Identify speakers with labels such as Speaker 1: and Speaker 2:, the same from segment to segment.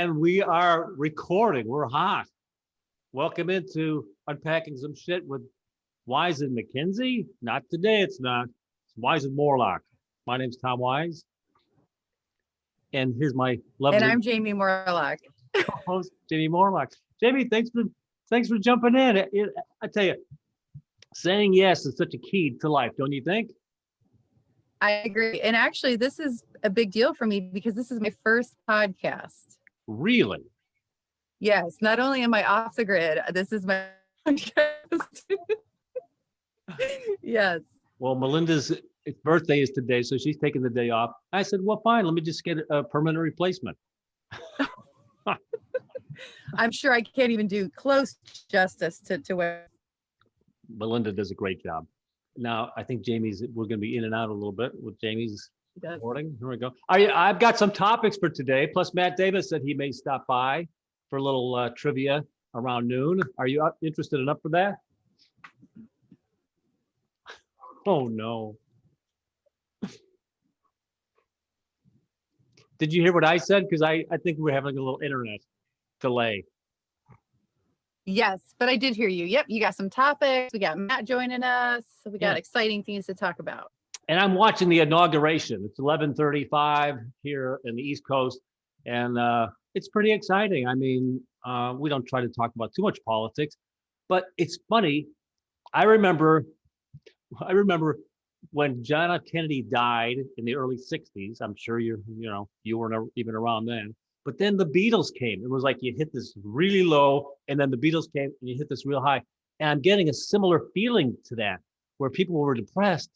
Speaker 1: And we are recording. We're hot. Welcome into Unpacking Some Shit with Wise and McKinsey. Not today, it's not. It's Wise and Morlock. My name's Tom Wise. And here's my lovely
Speaker 2: And I'm Jamie Morlock.
Speaker 1: co-host, Jamie Morlock. Jamie, thanks for jumping in. I tell you, saying yes is such a key to life, don't you think?
Speaker 2: I agree. And actually, this is a big deal for me because this is my first podcast.
Speaker 1: Really?
Speaker 2: Yes. Not only am I off the grid, this is my podcast. Yes.
Speaker 1: Well, Melinda's birthday is today, so she's taking the day off. I said, well, fine, let me just get a permanent replacement.
Speaker 2: I'm sure I can't even do close justice to what
Speaker 1: Melinda does a great job. Now, I think we're going to be in and out a little bit with Jamie's recording. Here we go. I've got some topics for today. Plus, Matt Davis said he may stop by for a little trivia around noon. Are you interested enough for that? Oh, no. Did you hear what I said? Because I think we're having a little internet delay.
Speaker 2: Yes, but I did hear you. Yep, you got some topics. We got Matt joining us. So we got exciting things to talk about.
Speaker 1: And I'm watching the inauguration. It's 11:35 here in the East Coast, and it's pretty exciting. I mean, we don't try to talk about too much politics, but it's funny. I remember when John F. Kennedy died in the early 60s. I'm sure you weren't even around then. But then the Beatles came. It was like you hit this really low, and then the Beatles came and you hit this real high. And I'm getting a similar feeling to that, where people were depressed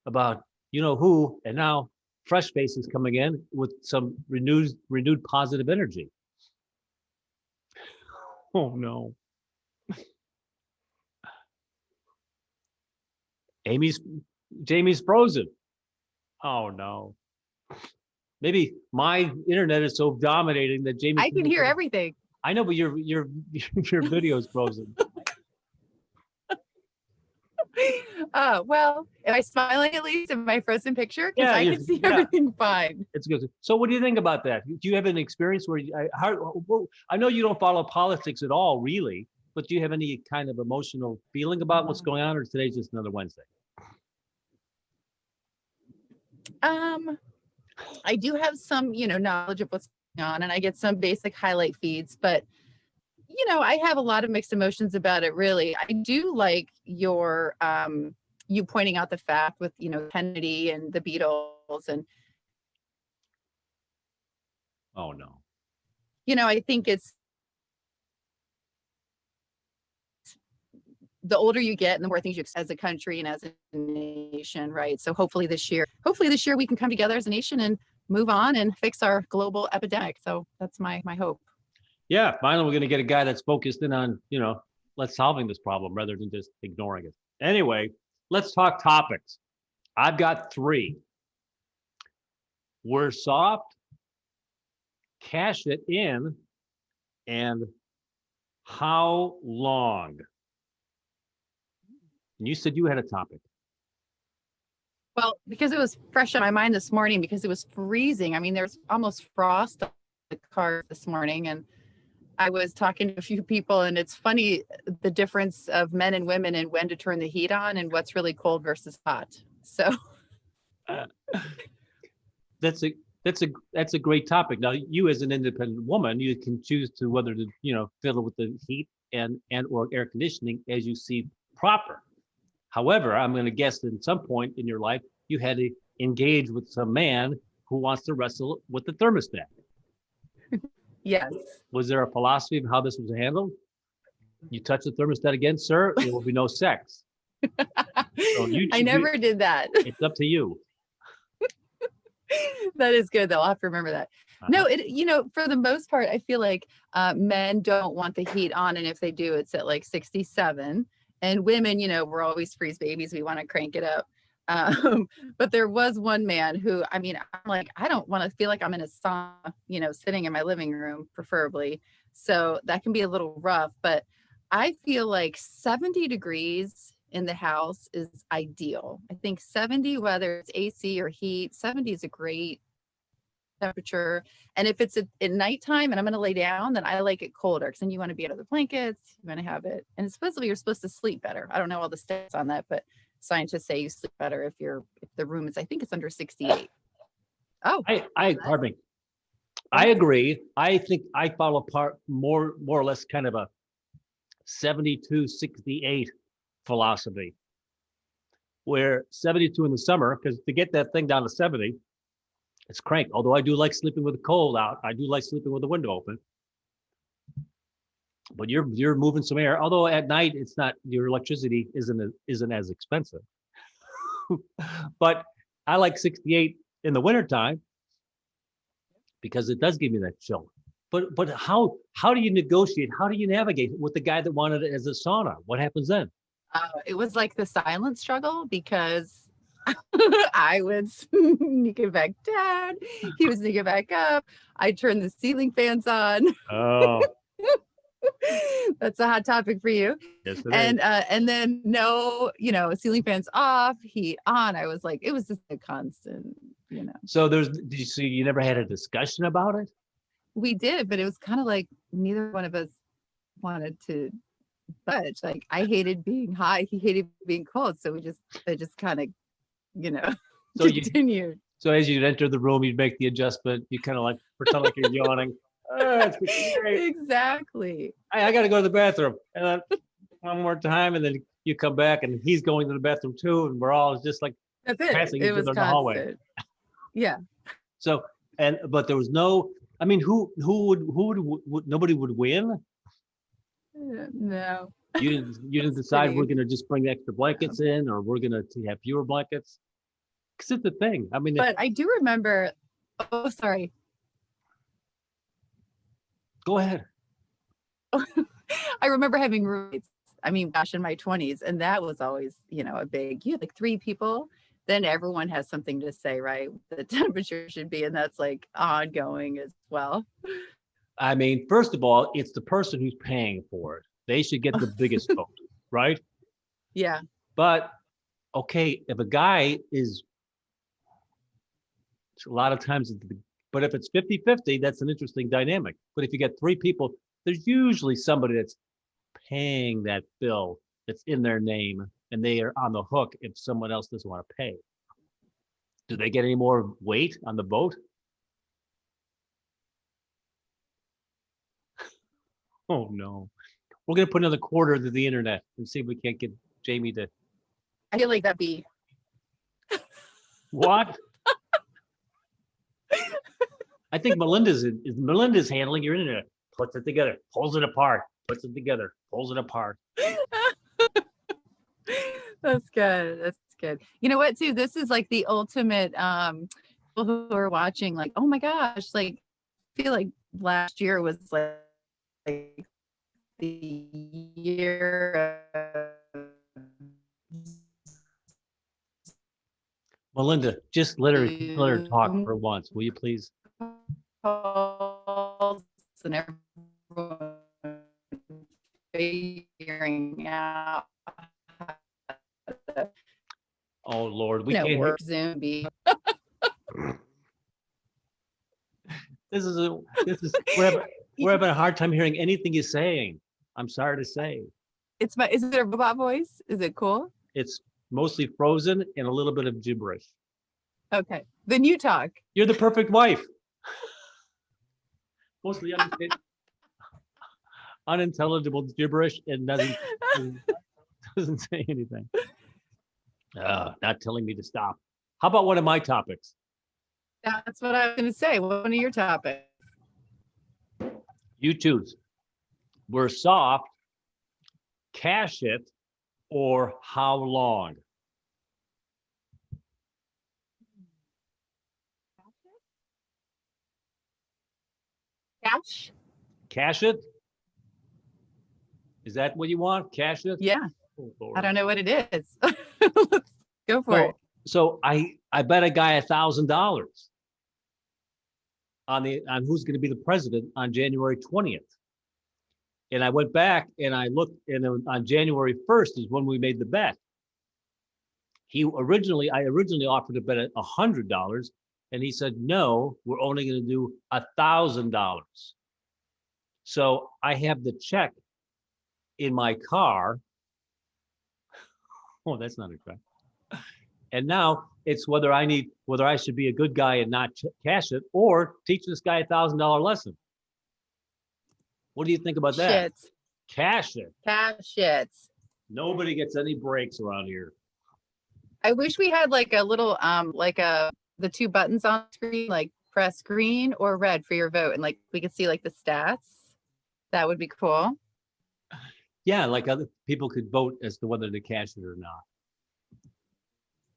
Speaker 1: about who, and now fresh faces coming in with some renewed positive energy. Oh no. Jamie's frozen. Oh no. Maybe my internet is so dominating that Jamie.
Speaker 2: I can hear everything.
Speaker 1: I know, but your video is frozen.
Speaker 2: Well, am I smiling at least in my frozen picture? Because
Speaker 1: Yeah,
Speaker 2: I can see everything fine.
Speaker 1: It's good. So, what do you think about that? Do you have an experience where I know you don't follow politics at all, really, but do you have any kind of emotional feeling about what's going on, or today's just another Wednesday?
Speaker 2: I do have some, knowledge of what's going on, and I get some basic highlight feeds, but I have a lot of mixed emotions about it, really. I do like your you pointing out the fact with Kennedy and the Beatles, and
Speaker 1: oh no.
Speaker 2: I think it's the older you get and the more things you expect as a country and as a nation, right? So hopefully this year we can come together as a nation and move on and fix our global epidemic. So that's my hope.
Speaker 1: Yeah, finally we're going to get a guy that's focused in on, let's solving this problem rather than just ignoring it. Anyway, let's talk topics. I've got 3. We're soft, cash it in, and how long? And you said you had a topic.
Speaker 2: Well, because it was fresh on my mind this morning because it was freezing. I mean, there's almost frost on the car this morning, and I was talking to a few people, and it's funny the difference of men and women and when to turn the heat on and what's really cold versus hot. So
Speaker 1: that's a great topic. Now, you as an independent woman, you can choose to whether to fiddle with the heat and or air conditioning as you see proper. However, I'm going to guess that at some point in your life you had to engage with some man who wants to wrestle with the thermostat.
Speaker 2: Yes.
Speaker 1: Was there a philosophy of how this was handled? You touch the thermostat again, sir, there will be no sex. So
Speaker 2: I never did that.
Speaker 1: It's up to you.
Speaker 2: That is good, though. I'll have to remember that. No, for the most part, I feel like men don't want the heat on. And if they do, it's at like 67. And women, we're always freeze babies. We want to crank it up. But there was one man who, I'm like, I don't want to feel like I'm in a sauna, sitting in my living room, preferably. So that can be a little rough. But I feel like 70 degrees in the house is ideal. I think 70, whether it's AC or heat, 70 is a great temperature. And if it's at nighttime and I'm going to lay down, then I like it colder because then you want to be under the blankets. You want to have it. And supposedly you're supposed to sleep better. I don't know all the stats on that, but scientists say you sleep better if the room is, I think it's under 68. Oh,
Speaker 1: Pardon me. I agree. I think I follow part more or less kind of a 72-68 philosophy, where 72 in the summer, because to get that thing down to 70, it's crank. Although I do like sleeping with the cold out, I do like sleeping with the window open. But you're moving some air. Although at night it's not, your electricity isn't as expensive. But I like 68 in the wintertime because it does give me that chill. But how do you negotiate? How do you navigate with the guy that wanted it as a sauna? What happens then?
Speaker 2: It was like the silent struggle because I would sneak it back down. He would sneak it back up. I turned the ceiling fans on.
Speaker 1: Oh,
Speaker 2: That's a hot topic for you.
Speaker 1: yes,
Speaker 2: And then no, ceiling fans off, heat on. I was like, it was just a constant,
Speaker 1: So you never had a discussion about it?
Speaker 2: We did, but it was kind of like neither one of us wanted to budge. Like I hated being hot, he hated being cold. So I just kind of,
Speaker 1: So
Speaker 2: continued.
Speaker 1: So as you'd enter the room, you'd make the adjustment. You kind of like pretend like you're yawning. Oh, it's great.
Speaker 2: Exactly.
Speaker 1: I got to go to the bathroom. And then one more time, and then you come back, and he's going to the bathroom too, and we're all just like
Speaker 2: That's it.
Speaker 1: passing
Speaker 2: It
Speaker 1: each
Speaker 2: was
Speaker 1: other in the hallway.
Speaker 2: Yeah.
Speaker 1: So but there was no. I mean, who would nobody would win?
Speaker 2: No.
Speaker 1: You didn't decide we're going to just bring extra blankets in, or we're going to have fewer blankets. Because it's the thing. I mean,
Speaker 2: but I do remember. Oh, sorry.
Speaker 1: Go ahead.
Speaker 2: I remember having roommates. I mean, gosh, in my 20s, and that was always, a big. You had like 3 people. Then everyone has something to say, right? The temperature should be, and that's like ongoing as well.
Speaker 1: I mean, first of all, it's the person who's paying for it. They should get the biggest vote, right?
Speaker 2: Yeah.
Speaker 1: But okay, if a guy is a lot of times, but if it's 50-50, that's an interesting dynamic. But if you get 3 people, there's usually somebody that's paying that bill that's in their name, and they are on the hook if someone else doesn't want to pay. Do they get any more weight on the boat? Oh no. We're going to put another quarter to the internet and see if we can't get Jamie to.
Speaker 2: I feel like that'd be.
Speaker 1: What? I think Melinda's handling your internet. Puts it together, pulls it apart, puts it together, pulls it apart.
Speaker 2: That's good. That's good. You know what, too? This is like the ultimate people who are watching, like, oh my gosh, like I feel like last year was like the year
Speaker 1: Melinda, just let her talk for once, will you please?
Speaker 2: And everyone figuring out.
Speaker 1: Oh Lord, we can't
Speaker 2: work Zoom.
Speaker 1: we're having a hard time hearing anything you're saying. I'm sorry to say.
Speaker 2: Is it a robot voice? Is it cool?
Speaker 1: It's mostly frozen and a little bit of gibberish.
Speaker 2: Okay, then you talk.
Speaker 1: You're the perfect wife. Mostly unintelligible gibberish and doesn't say anything. Not telling me to stop. How about one of my topics?
Speaker 2: That's what I was going to say. One of your topics.
Speaker 1: You choose. We're soft, cash it, or how long?
Speaker 2: Cash?
Speaker 1: Cash it? Is that what you want? Cash it?
Speaker 2: Yeah.
Speaker 1: Oh,
Speaker 2: I don't know what it is. Let's go for it.
Speaker 1: So I bet a guy $1,000 on who's going to be the president on January 20th. And I went back and I looked, and on January 1st is when we made the bet. I originally offered to bet $100, And he said, no, we're only going to do $1,000. So I have the check in my car. Oh, that's not attractive. And now it's whether I should be a good guy and not cash it, or teach this guy $1,000 lesson. What do you think about that?
Speaker 2: Shit.
Speaker 1: Cash it.
Speaker 2: Cash it.
Speaker 1: Nobody gets any breaks around here.
Speaker 2: I wish we had like a little the two buttons on screen, like press green or red for your vote, and like we could see like the stats. That would be cool.
Speaker 1: Yeah, like other people could vote as to whether to cash it or not.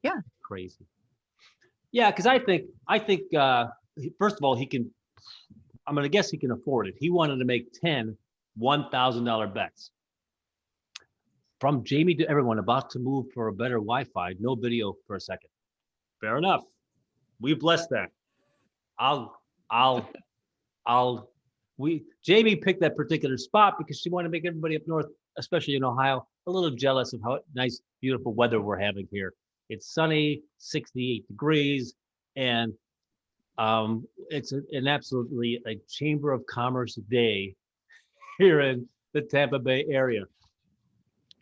Speaker 2: Yeah.
Speaker 1: Crazy. Yeah, because I think first of all, I'm gonna guess he can afford it. He wanted to make 10 $1,000 bets. From Jamie to everyone about to move for a better Wi-Fi, no video for a second. Fair enough. We blessed that. Jamie picked that particular spot because she wanted to make everybody up north, especially in Ohio, a little jealous of how nice, beautiful weather we're having here. It's sunny, 68 degrees, and it's an absolutely a Chamber of Commerce day here in the Tampa Bay area.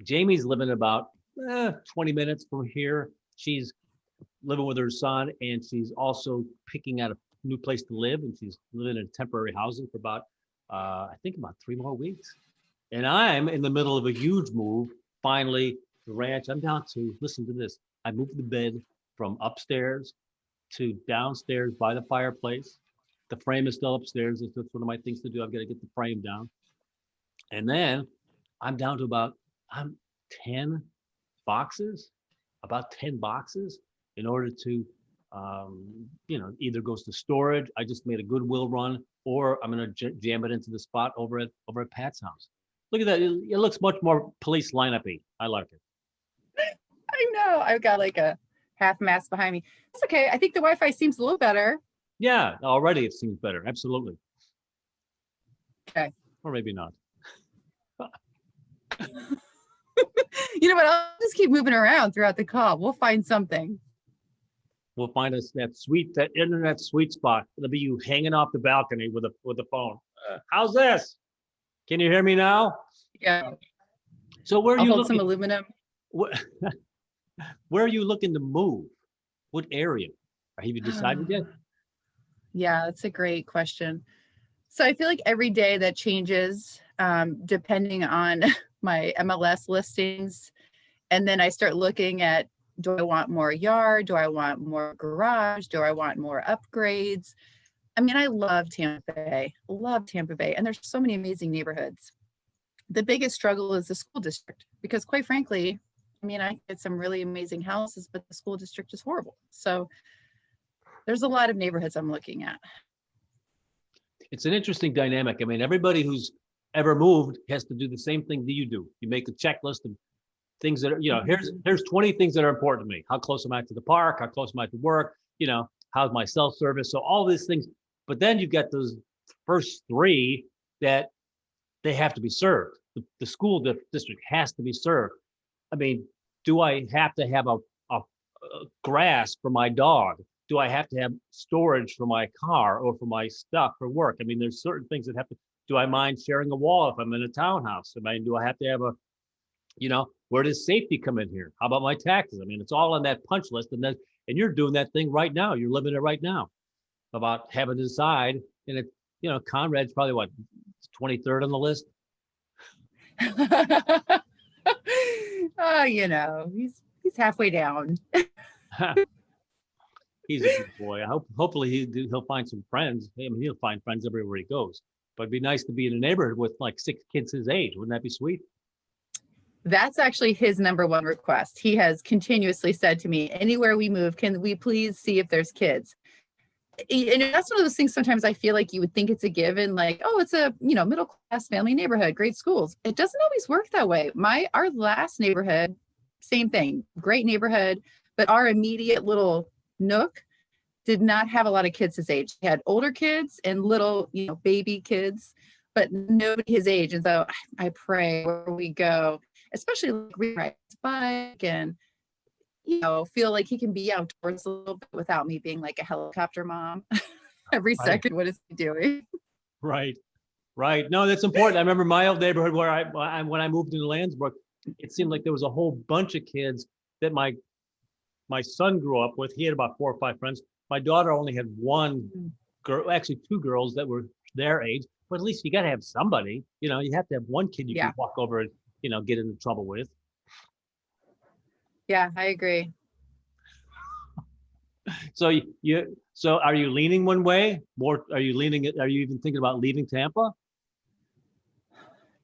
Speaker 1: Jamie's living about 20 minutes from here. She's living with her son, and she's also picking out a new place to live, and she's living in temporary housing for about, I think about 3 more weeks. And I'm in the middle of a huge move. Finally, the ranch, I'm down to, listen to this. I moved the bed from upstairs to downstairs by the fireplace. The frame is still upstairs. That's one of my things to do. I've got to get the frame down. And then I'm down to about 10 boxes, in order to, either goes to storage. I just made a Goodwill run, or I'm going to jam it into the spot over at Pat's house. Look at that. It looks much more police lineup-y. I like it.
Speaker 2: I know. I've got like a half mast behind me. It's okay. I think the Wi-Fi seems a little better.
Speaker 1: Yeah, already it seems better. Absolutely.
Speaker 2: Okay.
Speaker 1: Or maybe not.
Speaker 2: You know what? I'll just keep moving around throughout the call. We'll find something.
Speaker 1: We'll find us that internet sweet spot. It'll be you hanging off the balcony with the phone. How's this? Can you hear me now?
Speaker 2: Yeah.
Speaker 1: So where are
Speaker 2: I'll
Speaker 1: you
Speaker 2: hold
Speaker 1: looking?
Speaker 2: some aluminum.
Speaker 1: Where are you looking to move? What area? Have you decided yet?
Speaker 2: Yeah, that's a great question. So I feel like every day that changes, depending on my MLS listings. And then I start looking at, do I want more yard? Do I want more garage? Do I want more upgrades? I mean, I love Tampa Bay, and there's so many amazing neighborhoods. The biggest struggle is the school district, because quite frankly, I mean, I get some really amazing houses, but the school district is horrible. So there's a lot of neighborhoods I'm looking at.
Speaker 1: It's an interesting dynamic. I mean, everybody who's ever moved has to do the same thing that you do. You make a checklist of things that are, here's 20 things that are important to me. How close am I to the park? How close am I to work? How's my cell service? So all these things, but then you've got those first 3 that they have to be served. The school district has to be served. I mean, do I have to have a grass for my dog? Do I have to have storage for my car or for my stuff for work? I mean, there's certain things that have to, do I mind sharing a wall if I'm in a townhouse? Do I have to have where does safety come in here? How about my taxes? I mean, it's all on that punch list, and you're doing that thing right now. You're living it right now about having to decide. And Conrad's probably what, 23rd on the list?
Speaker 2: Oh, he's halfway down.
Speaker 1: He's a good boy. Hopefully he'll find some friends. I mean, he'll find friends everywhere he goes. But it'd be nice to be in a neighborhood with like 6 kids his age. Wouldn't that be sweet?
Speaker 2: That's actually his number one request. He has continuously said to me, anywhere we move, can we please see if there's kids? And that's one of those things sometimes I feel like you would think it's a given, like, oh, it's a middle class family neighborhood, great schools. It doesn't always work that way. Our last neighborhood, same thing, great neighborhood, but our immediate little nook did not have a lot of kids his age. He had older kids and little, baby kids, but nobody his age. And so I pray where we go, especially like we ride his bike, and feel like he can be outdoors a little bit without me being like a helicopter mom every
Speaker 1: Right.
Speaker 2: second. What is he doing?
Speaker 1: Right. Right. No, that's important. I remember my old neighborhood where when I moved into Landsbrook, it seemed like there was a whole bunch of kids that my son grew up with. He had about 4 or 5 friends. My daughter only had one girl, actually 2 girls that were their age. But at least you got to have somebody. You have to have one kid you
Speaker 2: Yeah.
Speaker 1: can walk over and get into trouble with.
Speaker 2: Yeah, I agree.
Speaker 1: So so are you leaning one way? More? Are you leaning? Are you even thinking about leaving Tampa?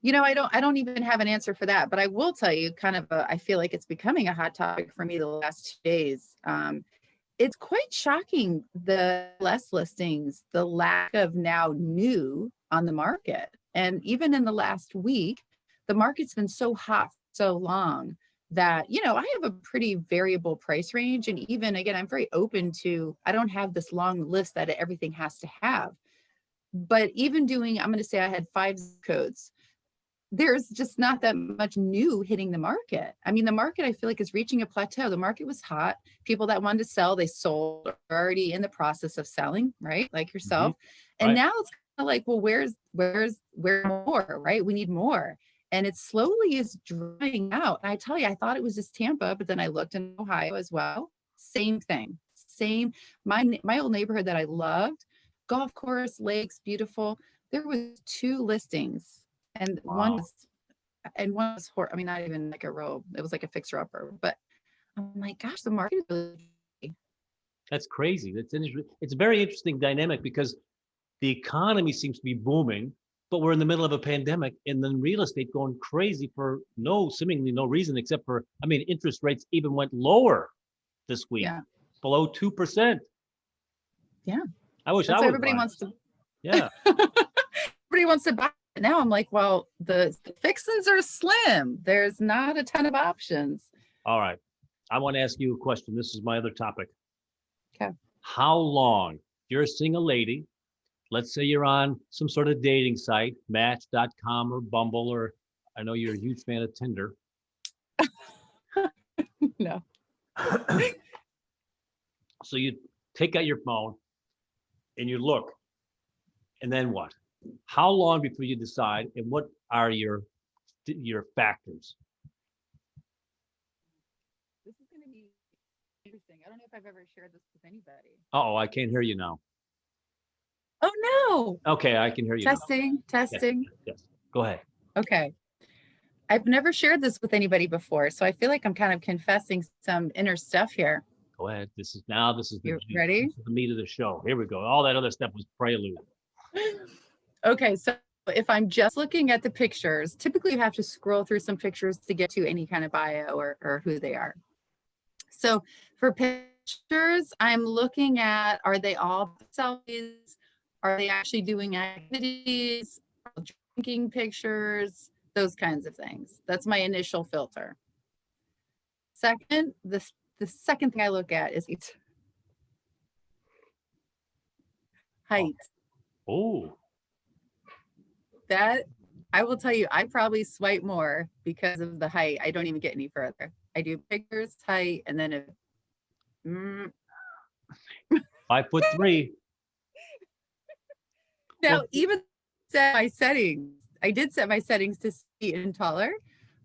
Speaker 2: I don't even have an answer for that, but I will tell you I feel like it's becoming a hot topic for me the last 2 days. It's quite shocking, the less listings, the lack of now new on the market. And even in the last week, the market's been so hot for so long that, I have a pretty variable price range. And even again, I'm very open to, I don't have this long list that everything has to have. But even I'm going to say I had 5 zip codes, there's just not that much new hitting the market. I mean, the market, I feel like, is reaching a plateau. The market was hot. People that wanted to sell, they sold, are already in the process of selling, right? Like yourself. And
Speaker 1: Right.
Speaker 2: now it's kind of like, well, where's more, right? We need more. And it slowly is drying out. And I tell you, I thought it was just Tampa, but then I looked in Ohio as well. Same thing. Same. My old neighborhood that I loved, golf course, lakes, beautiful. There was 2 listings. And
Speaker 1: Wow.
Speaker 2: one was I mean, not even like a row. It was like a fixer upper. But I'm like, gosh, the market is really.
Speaker 1: That's crazy. It's a very interesting dynamic because the economy seems to be booming, but we're in the middle of a pandemic, and then real estate going crazy for seemingly no reason except for, interest rates even went lower this week,
Speaker 2: Yeah.
Speaker 1: below 2%.
Speaker 2: Yeah.
Speaker 1: I wish
Speaker 2: That's
Speaker 1: I
Speaker 2: why
Speaker 1: was
Speaker 2: everybody
Speaker 1: buying.
Speaker 2: wants to.
Speaker 1: Yeah.
Speaker 2: Everybody wants to buy it now. I'm like, well, the fixins are slim. There's not a ton of options.
Speaker 1: All right. I want to ask you a question. This is my other topic.
Speaker 2: Okay.
Speaker 1: How long, if you're a single lady, let's say you're on some sort of dating site, Match.com or Bumble, or I know you're a huge fan of Tinder.
Speaker 2: No.
Speaker 1: So you take out your phone and you look, and then what? How long before you decide, and what are your factors?
Speaker 2: This is going to be interesting. I don't know if I've ever shared this with anybody.
Speaker 1: Oh, I can't hear you now.
Speaker 2: Oh, no.
Speaker 1: Okay, I can hear you now.
Speaker 2: Testing.
Speaker 1: Yes. Go ahead.
Speaker 2: Okay. I've never shared this with anybody before, so I feel like I'm kind of confessing some inner stuff here.
Speaker 1: Go ahead. This is
Speaker 2: You ready?
Speaker 1: This is the meat of the show. Here we go. All that other stuff was prelude.
Speaker 2: Okay, so if I'm just looking at the pictures, typically you have to scroll through some pictures to get to any kind of bio or who they are. So for pictures, I'm looking at, are they all selfies? Are they actually doing activities? Drinking pictures? Those kinds of things. That's my initial filter. Second, the second thing I look at is height.
Speaker 1: Oh.
Speaker 2: That, I will tell you, I probably swipe more because of the height. I don't even get any further. I do pictures, height, and then
Speaker 1: 5'3".
Speaker 2: Now,
Speaker 1: Well,
Speaker 2: even set my settings. I did set my settings to see and taller,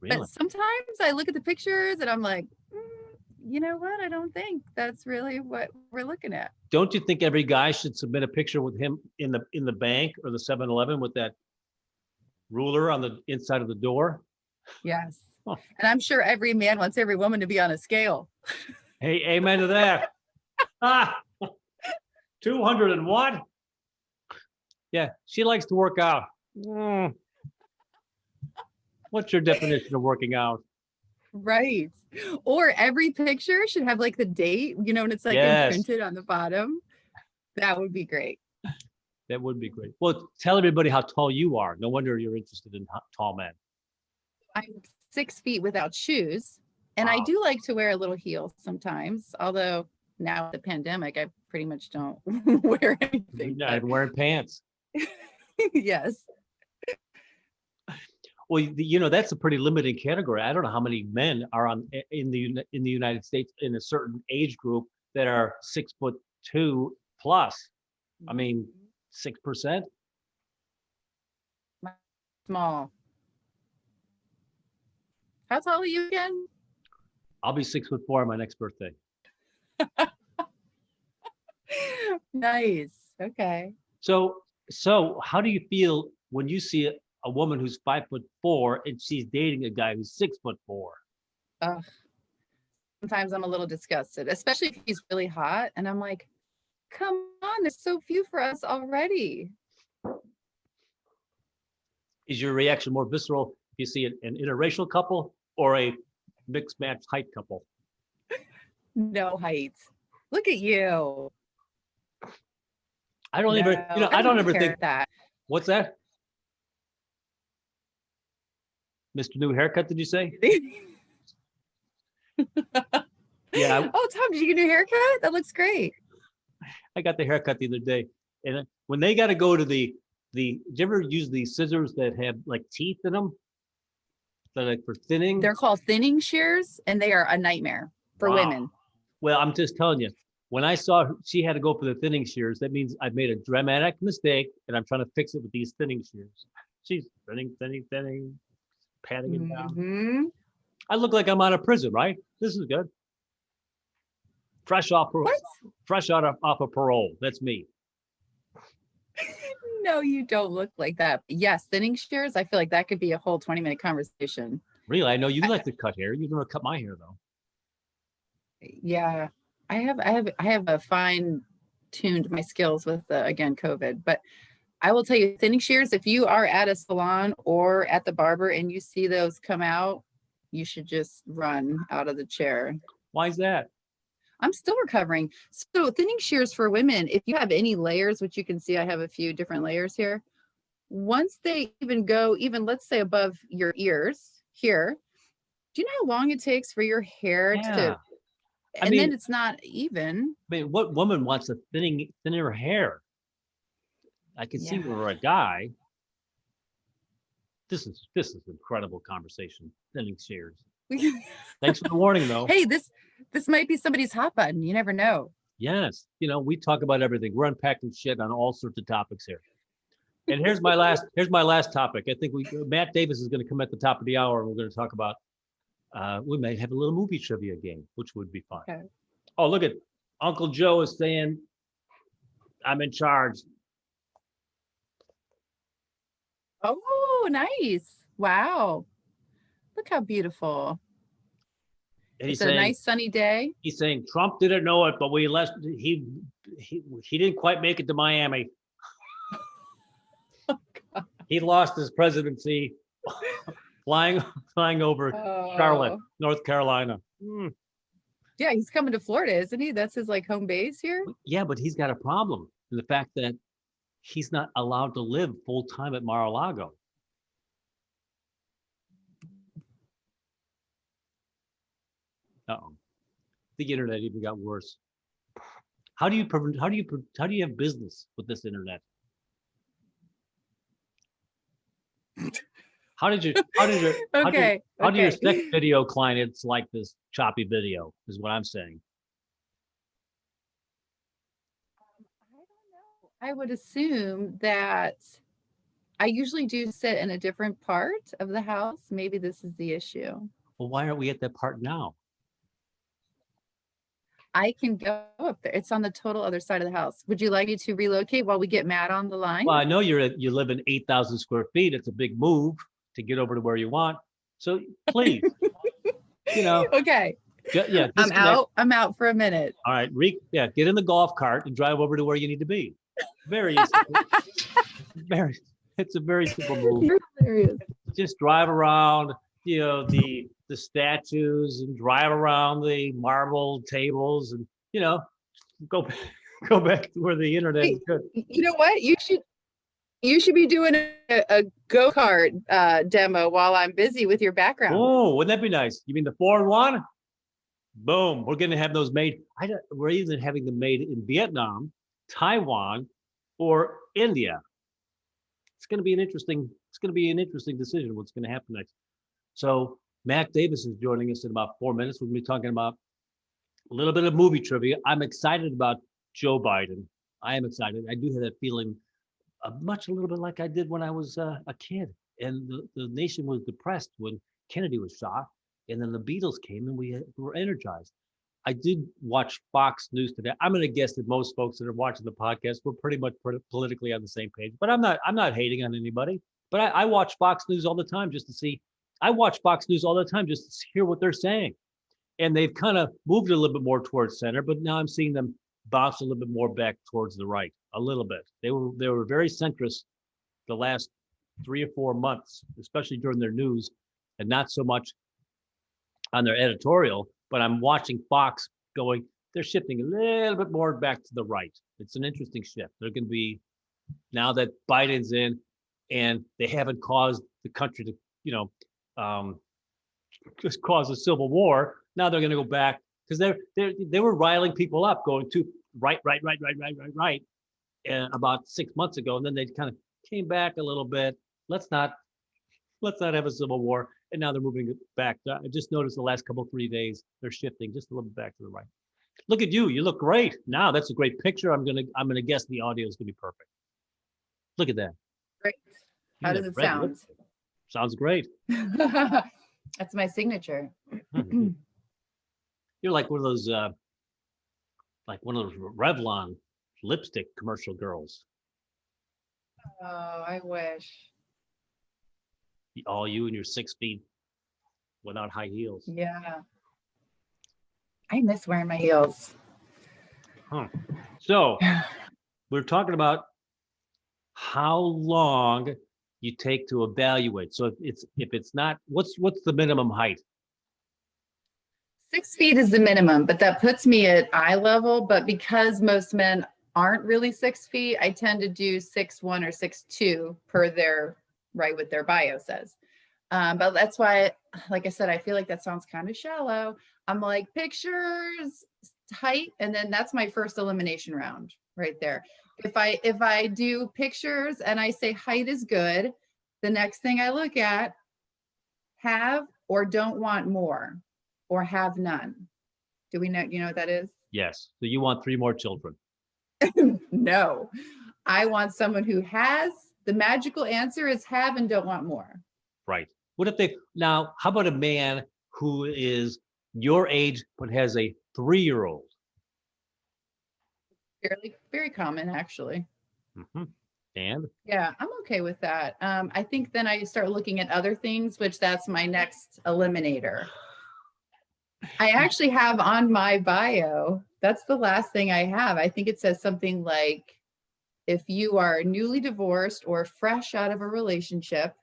Speaker 1: really?
Speaker 2: but sometimes I look at the pictures and I'm like, you know what? I don't think that's really what we're looking at.
Speaker 1: Don't you think every guy should submit a picture with him in the bank or the 7-Eleven with that ruler on the inside of the door?
Speaker 2: Yes.
Speaker 1: Huh.
Speaker 2: And I'm sure every man wants every woman to be on a scale.
Speaker 1: Hey, amen to that. 200 and what? Yeah, she likes to work out. What's your definition of working out?
Speaker 2: Right. Or every picture should have like the date, and it's like
Speaker 1: Yes.
Speaker 2: imprinted on the bottom. That would be great.
Speaker 1: That would be great. Well, tell everybody how tall you are. No wonder you're interested in tall men.
Speaker 2: I'm 6 feet without shoes. And I do like to wear a little heel sometimes, although now the pandemic, I pretty much don't wear anything.
Speaker 1: I'm wearing pants.
Speaker 2: Yes.
Speaker 1: Well, that's a pretty limited category. I don't know how many men are in the United States in a certain age group that are 6'2" plus. I mean, 6%.
Speaker 2: Small. How tall are you again?
Speaker 1: I'll be 6'4" on my next birthday.
Speaker 2: Nice. Okay.
Speaker 1: So how do you feel when you see a woman who's 5'4" and she's dating a guy who's 6'4"?
Speaker 2: Sometimes I'm a little disgusted, especially if he's really hot. And I'm like, come on, there's so few for us already.
Speaker 1: Is your reaction more visceral if you see an interracial couple or a mixed match height couple?
Speaker 2: No height. Look at you.
Speaker 1: I don't ever, I don't ever think
Speaker 2: that.
Speaker 1: What's that? Mr. New Haircut, did you say? Yeah.
Speaker 2: Oh, Tom, did you get a new haircut? That looks great.
Speaker 1: I got the haircut the other day. And when they got to go to did you ever use these scissors that have like teeth in them? They're like for thinning?
Speaker 2: They're called thinning shears, and they are a nightmare for women.
Speaker 1: Well, I'm just telling you, when I saw she had to go for the thinning shears, that means I've made a dramatic mistake and I'm trying to fix it with these thinning shears. She's thinning, patting it down. I look like I'm out of prison, right? This is good. Fresh off of parole. That's me.
Speaker 2: No, you don't look like that. Yes, thinning shears. I feel like that could be a whole 20-minute conversation.
Speaker 1: Really? I know you like to cut hair. You never cut my hair though.
Speaker 2: Yeah, I have a fine-tuned my skills with again COVID, but I will tell you, thinning shears, if you are at a salon or at the barber and you see those come out, you should just run out of the chair.
Speaker 1: Why is that?
Speaker 2: I'm still recovering. So thinning shears for women, if you have any layers, which you can see, I have a few different layers here. Once they go, let's say above your ears here, do you know how long it takes for your hair to, then it's not even.
Speaker 1: I mean, what woman wants a thinner hair? I can see we're a guy. This is incredible conversation. Thinning shears. Thanks for the warning, though.
Speaker 2: Hey, this might be somebody's hot button. You never know.
Speaker 1: Yes, we talk about everything. We're unpacking shit on all sorts of topics here. And here's my last topic. I think Matt Davis is going to come at the top of the hour, and we're going to talk about. We may have a little movie trivia game, which would be fun. Okay. Oh, look at Uncle Joe is saying, "I'm in charge."
Speaker 2: Oh, nice! Wow. Look how beautiful. It's a nice sunny day.
Speaker 1: He's saying Trump didn't know it, but he didn't quite make it to Miami. Oh, God. He lost his presidency flying over Charlotte, North Carolina.
Speaker 2: Yeah, he's coming to Florida, isn't he? That's his home base here.
Speaker 1: Yeah, but he's got a problem. The fact that he's not allowed to live full time at Mar-a-Lago. Uh-oh. The internet even got worse. How do you have business with this internet? How do your sex video clients like this choppy video is what I'm saying.
Speaker 2: I don't know. I would assume that I usually do sit in a different part of the house. Maybe this is the issue.
Speaker 1: Well, why aren't we at that part now?
Speaker 2: I can go up there. It's on the total other side of the house. Would you like me to relocate while we get Matt on the line?
Speaker 1: Well, I know you live in 8,000 square feet. It's a big move to get over to where you want. So please,
Speaker 2: Okay.
Speaker 1: Yeah.
Speaker 2: I'm out for a minute.
Speaker 1: All right. Get in the golf cart and drive over to where you need to be. Very easy. It's a very simple move.
Speaker 2: You're hilarious.
Speaker 1: Just drive around, the statues and drive around the marble tables and, go back to where the internet is good.
Speaker 2: You know what? You should be doing a go-kart demo while I'm busy with your background.
Speaker 1: Oh, wouldn't that be nice? You mean the 4-in-1? Boom. We're going to have those made. We're either having them made in Vietnam, Taiwan, or India. It's going to be an interesting it's going to be an interesting decision what's going to happen next. So Matt Davis is joining us in about 4 minutes. We're going to be talking about a little bit of movie trivia. I'm excited about Joe Biden. I am excited. I do have that feeling a little bit like I did when I was a kid. And the nation was depressed when Kennedy was shot. And then the Beatles came and we were energized. I did watch Fox News today. I'm going to guess that most folks that are watching the podcast were pretty much politically on the same page. But I'm not hating on anybody. But I watch Fox News all the time just to see. I watch Fox News all the time just to hear what they're saying. And they've kind of moved a little bit more towards center, but now I'm seeing them bounce a little bit more back towards the right, a little bit. They were very centrist the last 3 or 4 months, especially during their news, and not so much on their editorial. But I'm watching Fox going, they're shifting a little bit more back to the right. It's an interesting shift. They're going to be, now that Biden's in and they haven't caused the country to, just cause a civil war. Now they're going to go back because they were riling people up going to right about 6 months ago. And then they kind of came back a little bit. Let's not have a civil war. And now they're moving it back. I just noticed the last 3 days, they're shifting just a little bit back to the right. Look at you. You look great. Now that's a great picture. I'm gonna guess the audio is gonna be perfect. Look at that.
Speaker 2: Great. How does it sound?
Speaker 1: Sounds great.
Speaker 2: That's my signature.
Speaker 1: You're like one of those Revlon lipstick commercial girls.
Speaker 2: Oh, I wish.
Speaker 1: All you and your 6 feet without high heels.
Speaker 2: Yeah. I miss wearing my heels.
Speaker 1: So we're talking about how long you take to evaluate. So if it's not, what's the minimum height?
Speaker 2: 6 feet is the minimum, but that puts me at eye level. But because most men aren't really 6 feet, I tend to do 6'1" or 6'2" per their what their bio says. But that's why, like I said, I feel like that sounds kind of shallow. I'm like, pictures, height, and then that's my first elimination round right there. If I do pictures and I say height is good, the next thing I look at, have or don't want more, or have none. Do we know, you know what that is?
Speaker 1: Yes. So you want 3 more children?
Speaker 2: No, I want someone who has. The magical answer is have and don't want more.
Speaker 1: Right. What if now, how about a man who is your age but has a 3-year-old?
Speaker 2: Very common, actually.
Speaker 1: Mm-hmm. And?
Speaker 2: Yeah, I'm okay with that. I think then I start looking at other things, which that's my next eliminator. I actually have on my bio, that's the last thing I have. I think it says something like, if you are newly divorced or fresh out of a relationship,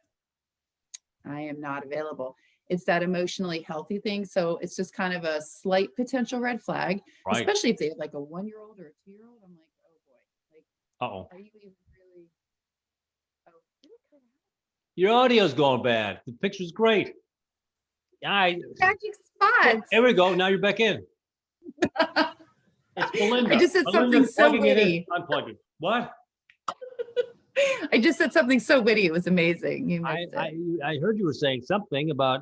Speaker 2: I am not available. It's that emotionally healthy thing. So it's just kind of a slight potential red flag, right? Especially if they have like a 1-year-old or a 2-year-old. I'm like, oh boy, like, are you even really? Oh,
Speaker 1: your audio's going bad. The picture's great.
Speaker 2: Magic spots.
Speaker 1: There we go. Now you're back in. It's Belinda.
Speaker 2: I just said something so witty.
Speaker 1: Unplugging. What?
Speaker 2: I just said something so witty. It was amazing.
Speaker 1: I heard you were saying something about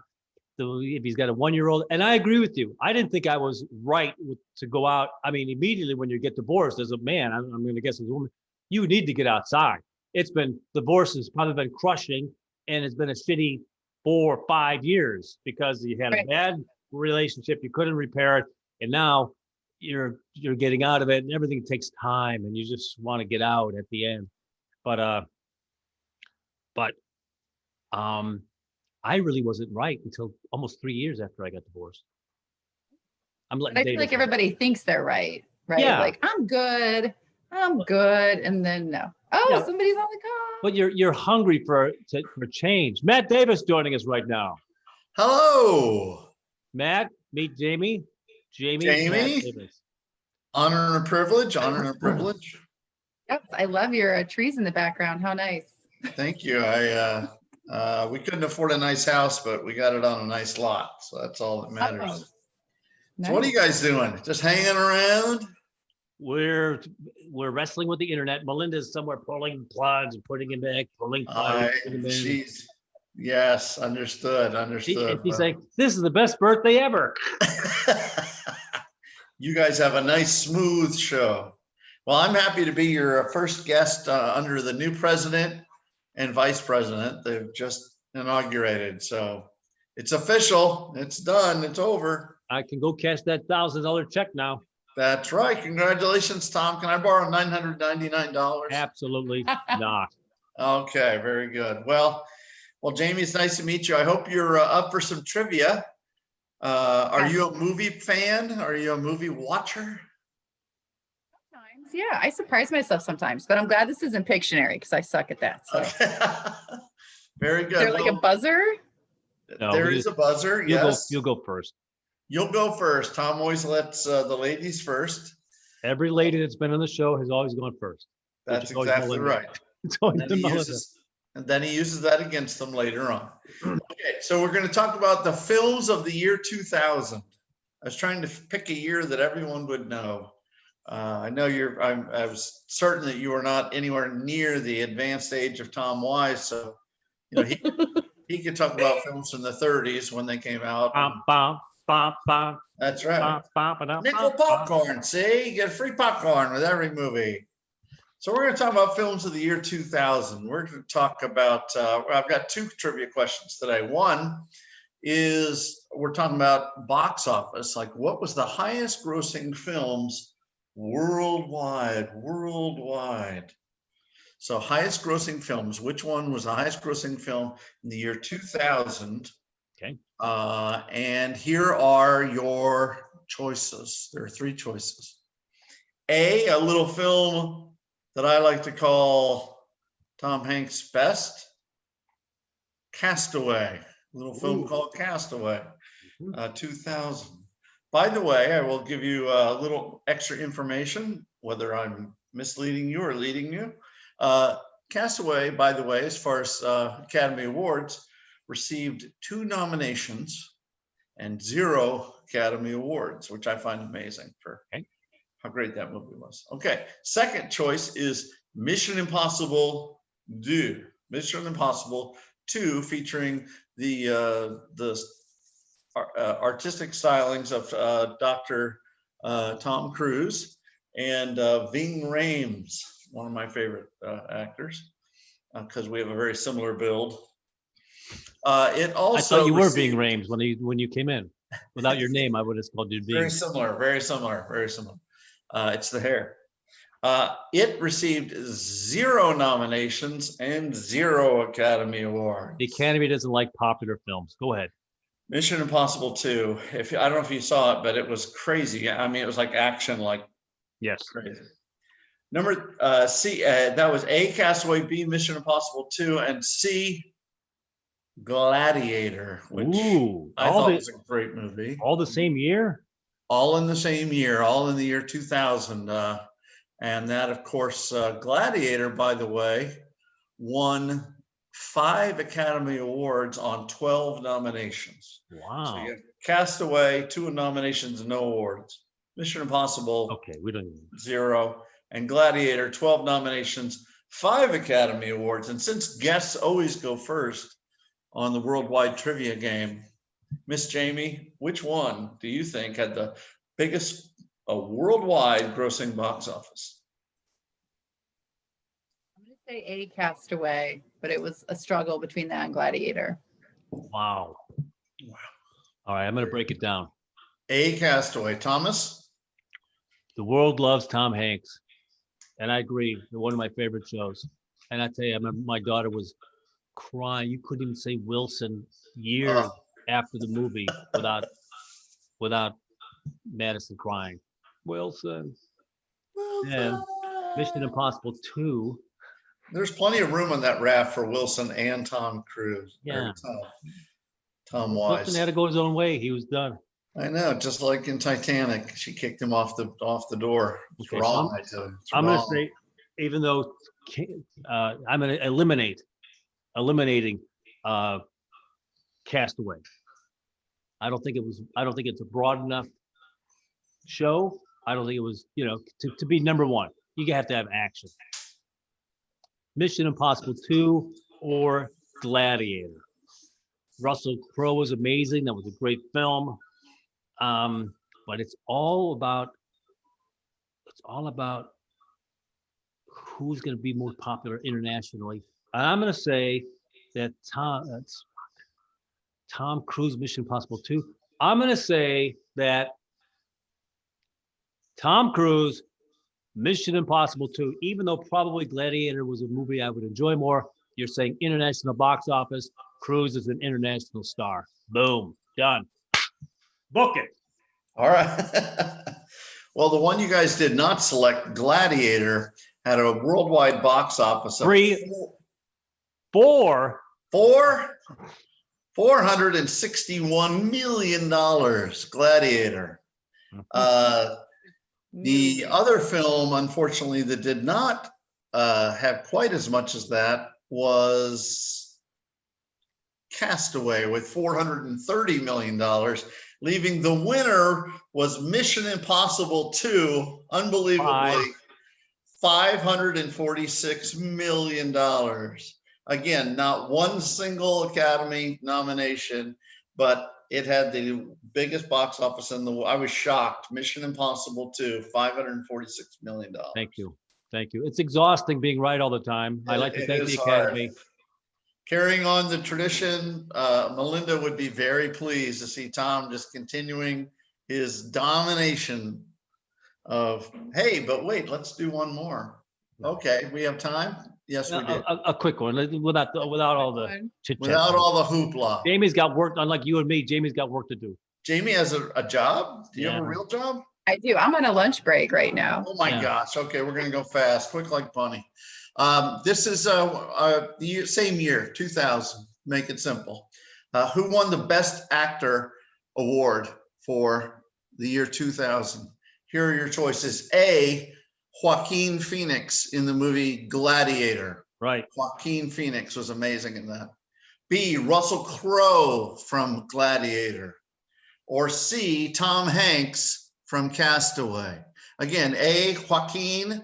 Speaker 1: if he's got a 1-year-old, and I agree with you. I didn't think I was right to go out. I mean, immediately when you get divorced as a man, I'm going to guess as a woman, you need to get outside. Divorce has probably been crushing, and it's been a shitty 4 or 5 years because you had a bad relationship, you couldn't repair it, and now you're getting out of it, and everything takes time, and you just want to get out at the end. But I really wasn't right until almost 3 years after I got divorced.
Speaker 2: I feel like everybody thinks they're right?
Speaker 1: Yeah.
Speaker 2: Like, I'm good, and then no. Oh, somebody's on the call.
Speaker 1: But you're hungry for change. Matt Davis joining us right now.
Speaker 3: Hello.
Speaker 1: Matt, meet Jamie. Jamie.
Speaker 3: Honor and a privilege. Honor and a privilege.
Speaker 2: Yep, I love your trees in the background. How nice.
Speaker 3: Thank you. We couldn't afford a nice house, but we got it on a nice lot, so that's all that matters.
Speaker 2: Oh, nice.
Speaker 3: So what are you guys doing? Just hanging around?
Speaker 1: we're wrestling with the internet. Melinda's somewhere pulling plugs and putting it back, pulling plugs.
Speaker 3: She's yes, understood.
Speaker 1: She's like, "This is the best birthday ever."
Speaker 3: You guys have a nice, smooth show. Well, I'm happy to be your first guest under the new president and vice president. They've just inaugurated, so it's official. It's done. It's over.
Speaker 1: I can go cash that $1,000 check now.
Speaker 3: That's right. Congratulations, Tom. Can I borrow $999?
Speaker 1: Absolutely not.
Speaker 3: Okay, very good. Well, Jamie, it's nice to meet you. I hope you're up for some trivia. Are you a movie fan? Are you a movie watcher?
Speaker 2: Sometimes, yeah. I surprise myself sometimes, but I'm glad this isn't Pictionary because I suck at that. So.
Speaker 3: Okay. Very good.
Speaker 2: Is there like a buzzer?
Speaker 1: No,
Speaker 3: there is a buzzer. Yes.
Speaker 1: You'll go first.
Speaker 3: You'll go first. Tom always lets the ladies first.
Speaker 1: Every lady that's been on the show has always gone first.
Speaker 3: That's exactly right.
Speaker 1: It's always
Speaker 3: And then he uses that against them later on. Okay, so we're going to talk about the films of the year 2000. I was trying to pick a year that everyone would know. I know I was certain that you were not anywhere near the advanced age of Tom Wise, so he could talk about films from the 30s when they came out. That's right. Nickel popcorn. See, you get free popcorn with every movie. So we're going to talk about films of the year 2000. We're going to talk about, I've got two trivia questions today. One is we're talking about box office, like what was the highest grossing films worldwide? So highest grossing films, which one was the highest grossing film in the year 2000?
Speaker 1: Okay.
Speaker 3: And here are your choices. There are three choices. A little film that I like to call Tom Hanks' best, Castaway, a little film called Castaway, 2000. By the way, I will give you a little extra information, whether I'm misleading you or leading you. Castaway, by the way, as far as Academy Awards, received 2 nominations and 0 Academy Awards, which I find amazing for how great that movie was. Okay, second choice is Mission Impossible 2. Mission Impossible 2, featuring the artistic stylings of Dr. Tom Cruise and Ving Rhames, one of my favorite actors, because we have a very similar build. It also
Speaker 1: I thought you were Ving Rhames when you came in. Without your name, I would have called you Ving.
Speaker 3: Very similar. It's the hair. It received 0 nominations and 0 Academy Awards.
Speaker 1: The Academy doesn't like popular films. Go ahead.
Speaker 3: Mission Impossible 2. I don't know if you saw it, but it was crazy. I mean, it was like action, like
Speaker 1: yes,
Speaker 3: crazy. Number C. That was A, Castaway. B, Mission Impossible 2, and C, Gladiator, which I thought was a great movie.
Speaker 1: All the same year?
Speaker 3: All in the same year, all in the year 2000. And that, of course, Gladiator, by the way, won 5 Academy Awards on 12 nominations.
Speaker 1: Wow.
Speaker 3: So you have Castaway, 2 nominations, no awards. Mission Impossible,
Speaker 1: okay, we don't
Speaker 3: 0. And Gladiator, 12 nominations, 5 Academy Awards. And since guests always go first on the worldwide trivia game, Miss Jamie, which one do you think had the biggest worldwide grossing box office?
Speaker 2: I'm going to say A, Castaway, but it was a struggle between that and Gladiator.
Speaker 1: Wow. All right, I'm going to break it down.
Speaker 3: A, Castaway. Thomas?
Speaker 1: The world loves Tom Hanks. And I agree. One of my favorite shows. And I tell you, I remember my daughter was crying. You couldn't even say Wilson years after the movie without Madison crying. Wilson. And Mission Impossible 2.
Speaker 3: There's plenty of room on that raft for Wilson and Tom Cruise.
Speaker 1: Yeah.
Speaker 3: Tom Wise.
Speaker 1: Wilson had to go his own way. He was done.
Speaker 3: I know, just like in Titanic, she kicked him off the door. It's
Speaker 1: Okay,
Speaker 3: wrong.
Speaker 1: I'm going to say, even though I'm going to eliminating Castaway. I don't think it's a broad enough show. I don't think it was, to be number one, you have to have action. Mission Impossible 2 or Gladiator. Russell Crowe was amazing. That was a great film. But it's all about who's going to be more popular internationally. And I'm going to say that Tom Cruise, Mission Impossible 2. I'm going to say that Tom Cruise, Mission Impossible 2, even though probably Gladiator was a movie I would enjoy more, you're saying international box office, Cruise is an international star. Boom, done. Book it.
Speaker 3: All right. Well, the one you guys did not select, Gladiator, had a worldwide box office of $461 million. Gladiator. The other film, unfortunately, that did not have quite as much as that was Castaway with $430 million. Leaving the winner was Mission Impossible 2, unbelievably, $546 million. Again, not one single Academy nomination, but it had the biggest box office in the world. I was shocked. Mission Impossible 2, $546 million.
Speaker 1: Thank you. It's exhausting being right all the time. I like to thank the Academy.
Speaker 3: Hard. Carrying on the tradition, Melinda would be very pleased to see Tom just continuing his domination of, hey, but wait, let's do one more. Okay, we have time? Yes, we do.
Speaker 1: A quick one, without all the chit chat.
Speaker 3: Without all the hoopla.
Speaker 1: Jamie's got work, unlike you and me, Jamie's got work to do.
Speaker 3: Jamie has a job? Do you have a real job?
Speaker 2: I do. I'm on a lunch break right now.
Speaker 3: Oh my gosh. Okay, we're going to go fast, quick like bunny. This is the same year, 2000. Make it simple. Who won the Best Actor award for the year 2000? Here are your choices. A, Joaquin Phoenix in the movie Gladiator.
Speaker 1: Right.
Speaker 3: Joaquin Phoenix was amazing in that. B, Russell Crowe from Gladiator. Or C, Tom Hanks from Castaway. Again, A, Joaquin,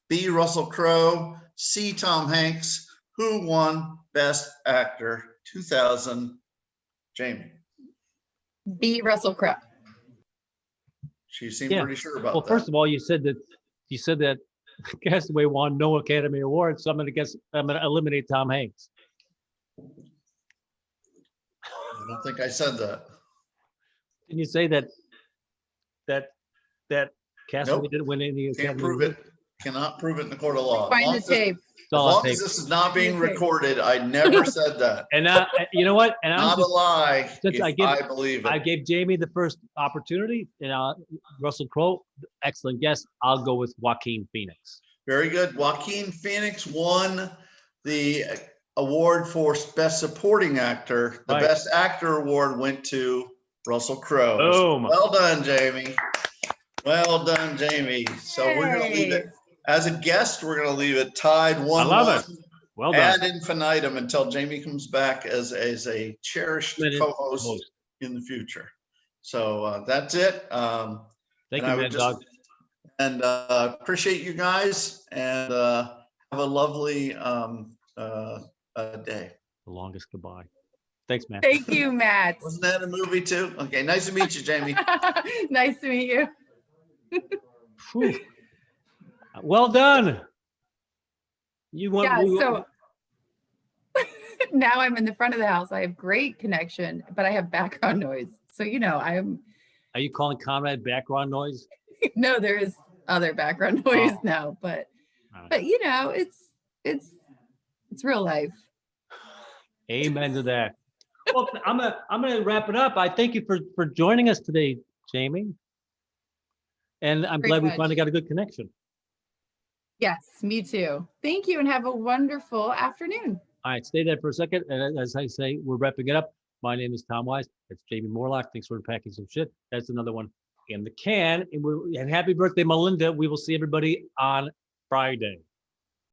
Speaker 3: B, Russell Crowe, C, Tom Hanks. Who won Best Actor 2000? Jamie.
Speaker 2: B, Russell Crowe.
Speaker 3: She seemed pretty sure about that.
Speaker 1: Well, first of all, you said that Castaway won no Academy Award, so I'm going to eliminate Tom Hanks.
Speaker 3: I don't think I said that.
Speaker 1: Didn't you say that Castaway didn't win any Academy
Speaker 3: Can't prove it. Cannot prove it in the court of law.
Speaker 2: Find the tape.
Speaker 3: As long as this is not being recorded, I never said that.
Speaker 1: And you know what? And
Speaker 3: not a lie. I believe it.
Speaker 1: I gave Jamie the first opportunity, and Russell Crowe, excellent guess. I'll go with Joaquin Phoenix.
Speaker 3: Very good. Joaquin Phoenix won the award for Best Supporting Actor. The Best Actor award went to Russell Crowe.
Speaker 1: Boom.
Speaker 3: Well done, Jamie. Well done, Jamie. So we're going to leave it. As a guest, we're going to leave it tied 1-1.
Speaker 1: I love it. Well done.
Speaker 3: Ad infinitum until Jamie comes back as a cherished co-host in the future. So that's it.
Speaker 1: Thank you, Mad Dog.
Speaker 3: And appreciate you guys, and have a lovely day.
Speaker 1: The longest goodbye. Thanks, Matt.
Speaker 2: Thank you, Matt.
Speaker 3: Wasn't that a movie too? Okay, nice to meet you, Jamie.
Speaker 2: Nice to meet you.
Speaker 1: Well done.
Speaker 2: So now I'm in the front of the house. I have great connection, but I have background noise. So I'm.
Speaker 1: Are you calling Conrad background noise?
Speaker 2: No, there is other background noise now, but it's real life.
Speaker 1: Amen to that. Well, I'm gonna wrap it up. I thank you for joining us today, Jamie. And I'm glad we finally got a good connection.
Speaker 2: Yes, me too. Thank you, and have a wonderful afternoon.
Speaker 1: All right, stay there for a second. And as I say, we're wrapping it up. My name is Tom Wise. It's Jamie Morlock. Thanks for unpacking some shit. That's another one in the can. And happy birthday, Melinda. We will see everybody on Friday.